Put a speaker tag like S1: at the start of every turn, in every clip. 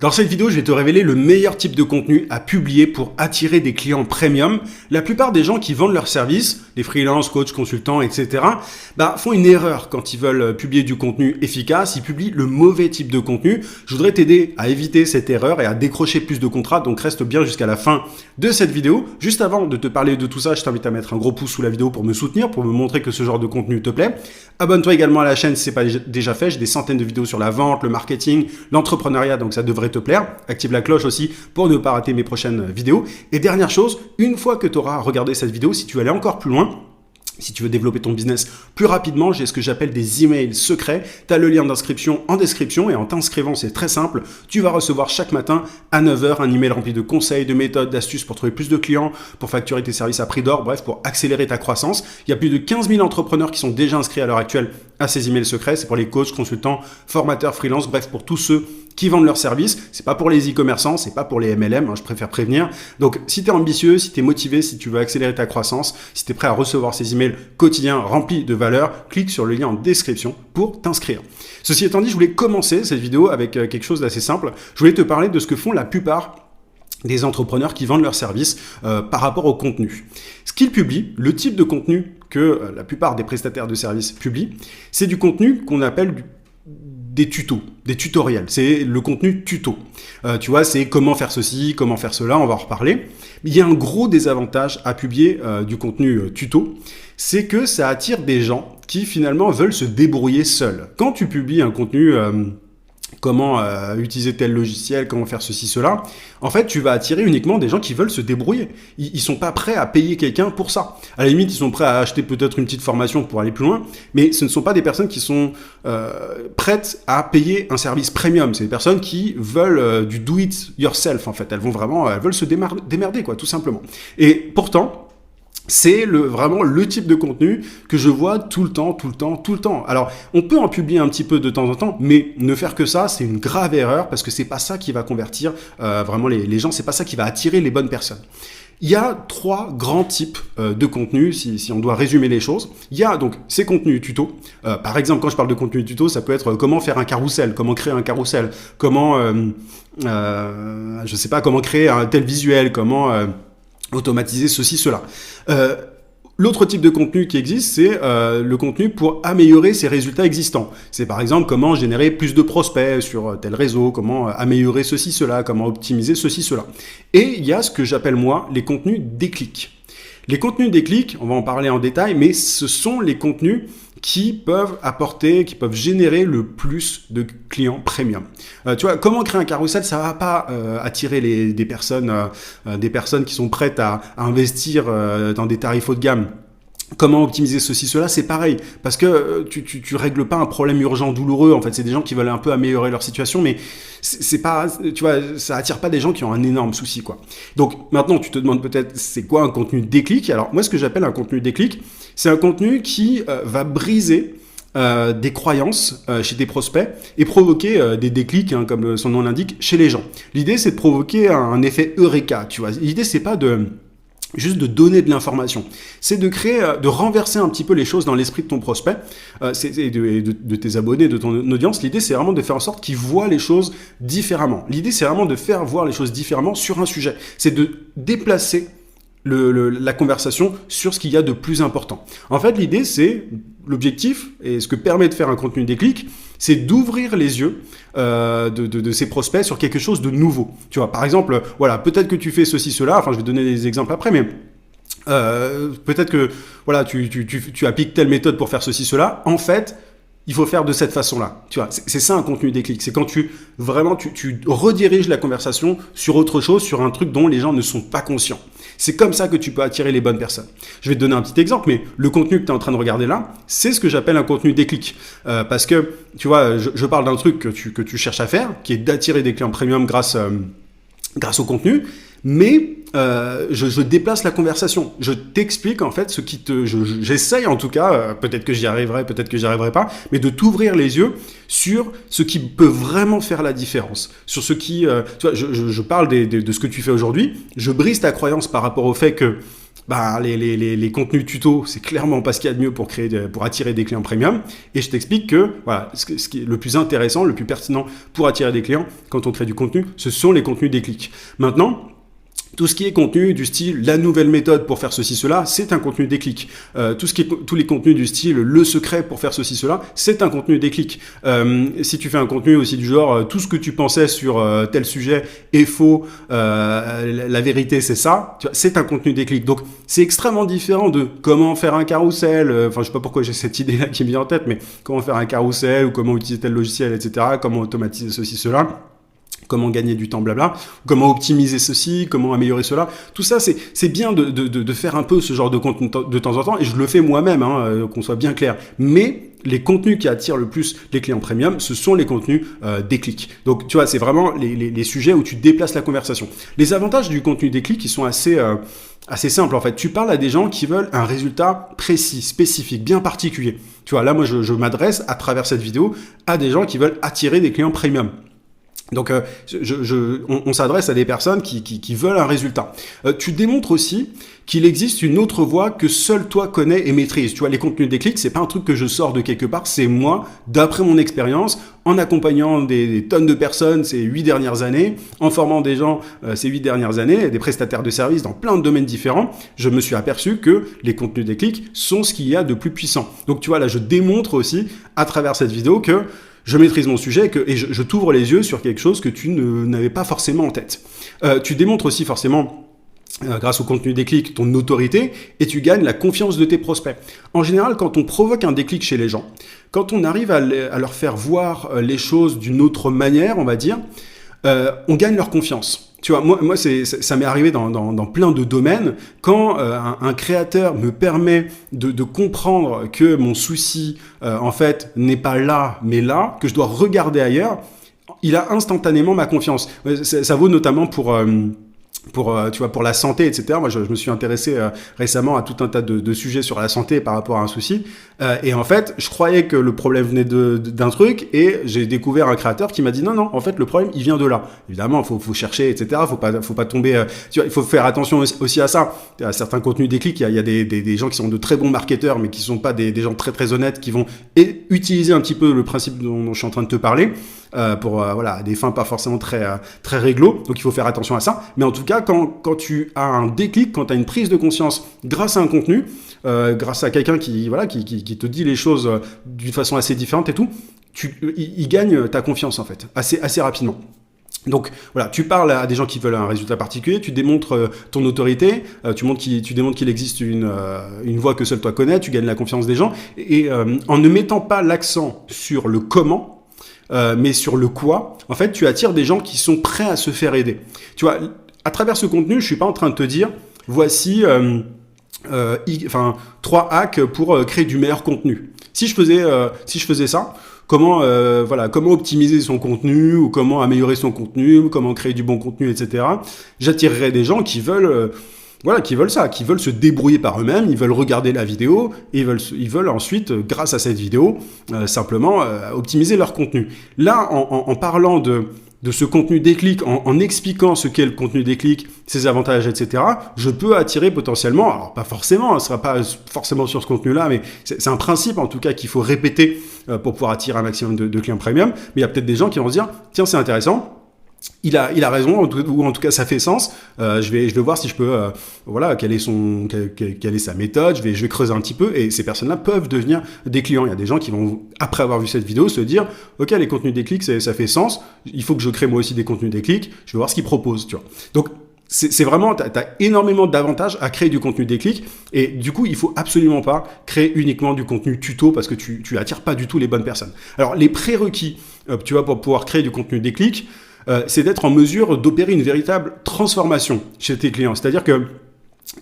S1: Dans cette vidéo, je vais te révéler le meilleur type de contenu à publier pour attirer des clients premium. La plupart des gens qui vendent leurs services, les freelances, coachs, consultants, etc., font une erreur quand ils veulent publier du contenu efficace. Ils publient le mauvais type de contenu. Je voudrais t'aider à éviter cette erreur et à décrocher plus de contrats. Donc reste bien jusqu'à la fin de cette vidéo. Juste avant de te parler de tout ça, je t'invite à mettre un gros pouce sous la vidéo pour me soutenir, pour me montrer que ce genre de contenu te plaît. Abonne-toi également à la chaîne si ce n'est pas déjà fait. J'ai des centaines de vidéos sur la vente, le marketing, l'entrepreneuriat, donc ça devrait te plaire. Active la cloche aussi pour ne pas rater mes prochaines vidéos. Et dernière chose, une fois que tu auras regardé cette vidéo, si tu veux aller encore plus loin, si tu veux développer ton business plus rapidement, j'ai ce que j'appelle des emails secrets. Tu as le lien d'inscription en description et en t'inscrivant, c'est très simple. Tu vas recevoir chaque matin à 9h un email rempli de conseils, de méthodes, d'astuces pour trouver plus de clients, pour facturer tes services à prix d'or, bref, pour accélérer ta croissance. Il y a plus de 15 000 entrepreneurs qui sont déjà inscrits à l'heure actuelle à ces emails secrets. C'est pour les coachs, consultants, formateurs, freelance, bref, pour tous ceux qui vendent leurs services. C'est pas pour les e-commerçants, c'est pas pour les MLM, je préfère prévenir. Donc, si tu es ambitieux, si tu es motivé, si tu veux accélérer ta croissance, si tu es prêt à recevoir ces emails quotidiens remplis de valeur, clique sur le lien en description pour t'inscrire. Ceci étant dit, je voulais commencer cette vidéo avec quelque chose d'assez simple. Je voulais te parler de ce que font la plupart des entrepreneurs qui vendent leurs services par rapport au contenu. Ce qu'ils publient, le type de contenu que la plupart des prestataires de services publient, c'est du contenu qu'on appelle des tutos, des tutoriels. C'est le contenu tuto. Tu vois, c'est comment faire ceci, comment faire cela, on va en reparler. Mais il y a un gros désavantage à publier du contenu tuto, c'est que ça attire des gens qui finalement veulent se débrouiller seuls. Quand tu publies un contenu comment utiliser tel logiciel, comment faire ceci, cela, en fait, tu vas attirer uniquement des gens qui veulent se débrouiller. Ils sont pas prêts à payer quelqu'un pour ça. À la limite, ils sont prêts à acheter peut-être une petite formation pour aller plus loin, mais ce ne sont pas des personnes qui sont prêtes à payer un service premium. C'est des personnes qui veulent du do it yourself, en fait. Elles veulent se démerder, quoi, tout simplement. Et pourtant, c'est vraiment le type de contenu que je vois tout le temps. Alors, on peut en publier un petit peu de temps en temps, mais ne faire que ça, c'est une grave erreur parce que c'est pas ça qui va convertir vraiment les gens, c'est pas ça qui va attirer les bonnes personnes. Il y a 3 grands types de contenus, si on doit résumer les choses. Il y a donc ces contenus tuto. Par exemple, quand je parle de contenu tuto, ça peut être comment faire un carrousel, comment créer un carrousel, comment, je sais pas, comment créer un tel visuel, comment automatiser ceci, cela. L'autre type de contenu qui existe, c'est le contenu pour améliorer ses résultats existants. C'est par exemple comment générer plus de prospects sur tel réseau, comment améliorer ceci, cela, comment optimiser ceci, cela. Et il y a ce que j'appelle moi les contenus déclics. Les contenus déclics, on va en parler en détail, mais ce sont les contenus qui peuvent générer le plus de clients premium. Tu vois, comment créer un carrousel, ça va pas attirer des personnes qui sont prêtes à investir dans des tarifs haut de gamme. Comment optimiser ceci, cela, c'est pareil. Parce que tu règles pas un problème urgent, douloureux. En fait, c'est des gens qui veulent un peu améliorer leur situation, mais c'est pas, tu vois, ça attire pas des gens qui ont un énorme souci, quoi. Donc, maintenant, tu te demandes peut-être, c'est quoi un contenu déclic? Alors, moi, ce que j'appelle un contenu déclic, c'est un contenu qui va briser des croyances chez des prospects et provoquer des déclics, comme son nom l'indique, chez les gens. L'idée, c'est de provoquer un effet eureka, tu vois. L'idée, c'est pas juste de donner de l'information. C'est de créer, de renverser un petit peu les choses dans l'esprit de ton prospect et de tes abonnés, de ton audience. L'idée, c'est vraiment de faire en sorte qu'ils voient les choses différemment. L'idée, c'est vraiment de faire voir les choses différemment sur un sujet. C'est de déplacer la conversation sur ce qu'il y a de plus important. En fait, l'idée, c'est l'objectif et ce que permet de faire un contenu déclic, c'est d'ouvrir les yeux de ces prospects sur quelque chose de nouveau. Tu vois, par exemple, voilà, peut-être que tu fais ceci, cela, enfin je vais donner des exemples après, mais peut-être que voilà, tu appliques telle méthode pour faire ceci, cela. En fait, il faut faire de cette façon-là. Tu vois, c'est ça un contenu déclic. C'est quand tu rediriges la conversation sur autre chose, sur un truc dont les gens ne sont pas conscients. C'est comme ça que tu peux attirer les bonnes personnes. Je vais te donner un petit exemple, mais le contenu que tu es en train de regarder là, c'est ce que j'appelle un contenu déclic. Parce que, tu vois, je parle d'un truc que tu cherches à faire, qui est d'attirer des clients premium grâce au contenu, mais je déplace la conversation. Je t'explique en fait j'essaye en tout cas, peut-être que j'y arriverai, peut-être que j'y arriverai pas, mais de t'ouvrir les yeux sur ce qui peut vraiment faire la différence. Sur ce qui, tu vois, je parle de ce que tu fais aujourd'hui. Je brise ta croyance par rapport au fait que bah, les contenus tuto, c'est clairement pas ce qu'il y a de mieux pour attirer des clients premium. Et je t'explique que voilà, ce qui est le plus intéressant, le plus pertinent pour attirer des clients quand on crée du contenu, ce sont les contenus déclics. Maintenant, tout ce qui est contenu du style la nouvelle méthode pour faire ceci cela, c'est un contenu déclic. Tous les contenus du style le secret pour faire ceci cela, c'est un contenu déclic. Si tu fais un contenu aussi du genre tout ce que tu pensais sur tel sujet est faux, la vérité c'est ça, c'est un contenu déclic. Donc c'est extrêmement différent de comment faire un carrousel. Enfin je sais pas pourquoi j'ai cette idée là qui me vient en tête, mais comment faire un carrousel ou comment utiliser tel logiciel, etc. Comment automatiser ceci cela. Comment gagner du temps, blabla, comment optimiser ceci, comment améliorer cela. Tout ça, c'est bien de faire un peu ce genre de contenu de temps en temps, et je le fais moi-même, qu'on soit bien clair. Mais les contenus qui attirent le plus les clients premium, ce sont les contenus déclics. Donc, tu vois, c'est vraiment les sujets où tu déplaces la conversation. Les avantages du contenu déclic, ils sont assez simples, en fait. Tu parles à des gens qui veulent un résultat précis, spécifique, bien particulier. Tu vois, là, moi, je m'adresse, à travers cette vidéo, à des gens qui veulent attirer des clients premium. Donc, on s'adresse à des personnes qui veulent un résultat. Tu démontres aussi qu'il existe une autre voie que seul toi connais et maîtrises. Tu vois, les contenus déclics, c'est pas un truc que je sors de quelque part, c'est moi, d'après mon expérience, en accompagnant des tonnes de personnes ces 8 dernières années, en formant des gens ces 8 dernières années, des prestataires de services dans plein de domaines différents, je me suis aperçu que les contenus déclics sont ce qu'il y a de plus puissant. Donc, tu vois, là, je démontre aussi, à travers cette vidéo, que je maîtrise mon sujet et je t'ouvre les yeux sur quelque chose que tu n'avais pas forcément en tête. Tu démontres aussi forcément, grâce au contenu déclic, ton autorité et tu gagnes la confiance de tes prospects. En général, quand on provoque un déclic chez les gens, quand on arrive à leur faire voir les choses d'une autre manière, on va dire, on gagne leur confiance. Tu vois, moi ça m'est arrivé dans plein de domaines. Quand un créateur me permet de comprendre que mon souci, en fait, n'est pas là, mais là, que je dois regarder ailleurs, il a instantanément ma confiance. Ça vaut notamment pour la santé, etc. Moi, je me suis intéressé récemment à tout un tas de sujets sur la santé par rapport à un souci. Et en fait, je croyais que le problème venait d'un truc et j'ai découvert un créateur qui m'a dit non, en fait, le problème, il vient de là. Évidemment, faut chercher, etc. Faut pas tomber... tu vois, il faut faire attention aussi à ça. À certains contenus déclics, il y a des gens qui sont de très bons marketeurs, mais qui sont pas des gens très, très honnêtes, qui vont utiliser un petit peu le principe dont je suis en train de te parler pour des fins pas forcément très réglo. Donc, il faut faire attention à ça. Mais en tout cas, quand tu as un déclic, quand tu as une prise de conscience grâce à un contenu, grâce à quelqu'un qui te dit les choses d'une façon assez différente et tout, il gagne ta confiance en fait, assez rapidement. Donc voilà, tu parles à des gens qui veulent un résultat particulier, tu démontres ton autorité, tu démontres qu'il existe une voie que seul toi connais, tu gagnes la confiance des gens, et en ne mettant pas l'accent sur le comment, mais sur le quoi, en fait, tu attires des gens qui sont prêts à se faire aider. Tu vois, à travers ce contenu, je suis pas en train de te dire, voici 3 hacks pour créer du meilleur contenu. Si je faisais ça, comment optimiser son contenu ou comment améliorer son contenu, comment créer du bon contenu, etc. J'attirerais des gens qui veulent ça, qui veulent se débrouiller par eux-mêmes, ils veulent regarder la vidéo et ils veulent ensuite, grâce à cette vidéo, simplement optimiser leur contenu. Là, en parlant de ce contenu déclic, en expliquant ce qu'est le contenu déclic, ses avantages, etc., je peux attirer potentiellement, alors pas forcément, ce ne sera pas forcément sur ce contenu-là, mais c'est un principe en tout cas qu'il faut répéter pour pouvoir attirer un maximum de clients premium, mais il y a peut-être des gens qui vont se dire, tiens, c'est intéressant, il a raison, ou en tout cas ça fait sens. Je vais voir si je peux, quelle est sa méthode. Je vais creuser un petit peu et ces personnes-là peuvent devenir des clients. Il y a des gens qui vont, après avoir vu cette vidéo, se dire, ok, les contenus déclics, ça fait sens. Il faut que je crée moi aussi des contenus déclics. Je vais voir ce qu'ils proposent, tu vois. Donc c'est vraiment, t'as énormément d'avantages à créer du contenu déclic et du coup, il faut absolument pas créer uniquement du contenu tuto parce que tu attires pas du tout les bonnes personnes. Alors les prérequis, tu vois, pour pouvoir créer du contenu déclic, c'est d'être en mesure d'opérer une véritable transformation chez tes clients. C'est-à-dire que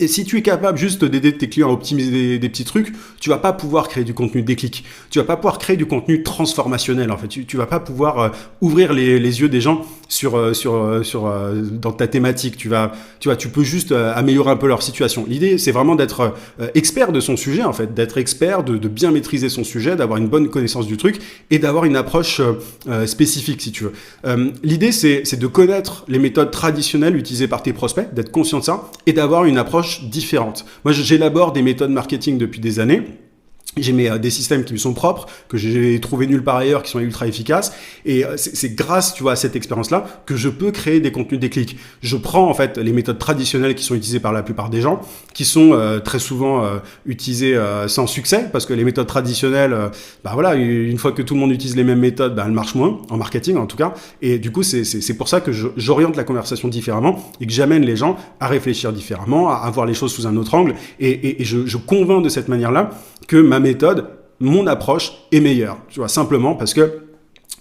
S1: et si tu es capable juste d'aider tes clients à optimiser des petits trucs, tu vas pas pouvoir créer du contenu déclic. Tu vas pas pouvoir créer du contenu transformationnel. En fait, tu vas pas pouvoir ouvrir les yeux des gens dans ta thématique. Tu peux juste améliorer un peu leur situation. L'idée, c'est vraiment d'être expert de son sujet, en fait, d'être expert, de bien maîtriser son sujet, d'avoir une bonne connaissance du truc et d'avoir une approche spécifique, si tu veux. L'idée, c'est de connaître les méthodes traditionnelles utilisées par tes prospects, d'être conscient de ça et d'avoir une approche approche différente. Moi, j'élabore des méthodes marketing depuis des années. J'ai des systèmes qui me sont propres, que j'ai trouvé nulle part ailleurs, qui sont ultra efficaces. Et c'est grâce, tu vois, à cette expérience-là que je peux créer des contenus déclic. Je prends en fait les méthodes traditionnelles qui sont utilisées par la plupart des gens, qui sont très souvent utilisées sans succès, parce que les méthodes traditionnelles, bah voilà, une fois que tout le monde utilise les mêmes méthodes, bah elles marchent moins, en marketing en tout cas. Et du coup, c'est pour ça que j'oriente la conversation différemment et que j'amène les gens à réfléchir différemment, à voir les choses sous un autre angle. Et je convainc de cette manière-là que ma méthode, mon approche est meilleure. Tu vois, simplement parce que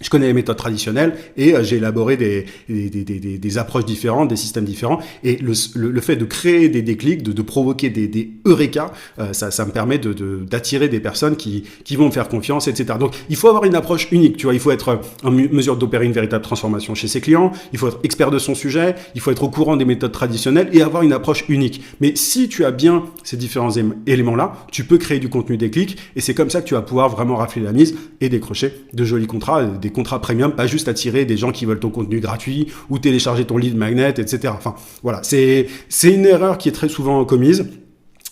S1: je connais les méthodes traditionnelles et j'ai élaboré des approches différentes, des systèmes différents. Et le fait de créer des déclics, de provoquer des eureka, ça me permet d'attirer des personnes qui vont me faire confiance, etc. Donc, il faut avoir une approche unique. Tu vois, il faut être en mesure d'opérer une véritable transformation chez ses clients. Il faut être expert de son sujet. Il faut être au courant des méthodes traditionnelles et avoir une approche unique. Mais si tu as bien ces différents éléments-là, tu peux créer du contenu déclic et c'est comme ça que tu vas pouvoir vraiment rafler la mise et décrocher de jolis contrats, des contrats premium, pas juste attirer des gens qui veulent ton contenu gratuit ou télécharger ton lead magnet, etc. Enfin, voilà, c'est une erreur qui est très souvent commise.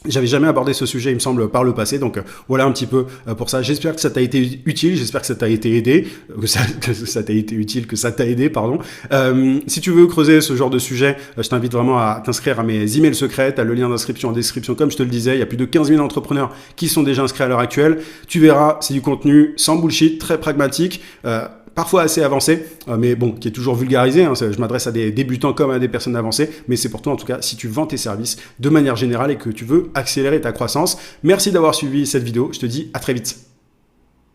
S1: J'avais jamais abordé ce sujet, il me semble, par le passé. Donc, voilà un petit peu pour ça. J'espère que ça t'a été utile. J'espère que ça t'a été aidé. Que ça t'a été utile, que ça t'a aidé, pardon. Si tu veux creuser ce genre de sujet, je t'invite vraiment à t'inscrire à mes emails secrets. T'as le lien d'inscription en description. Comme je te le disais, il y a plus de 15 000 entrepreneurs qui sont déjà inscrits à l'heure actuelle. Tu verras, c'est du contenu sans bullshit, très pragmatique. Parfois assez avancé, mais bon, qui est toujours vulgarisé. Hein, je m'adresse à des débutants comme à des personnes avancées, mais c'est pour toi en tout cas si tu vends tes services de manière générale et que tu veux accélérer ta croissance. Merci d'avoir suivi cette vidéo, je te dis à très vite.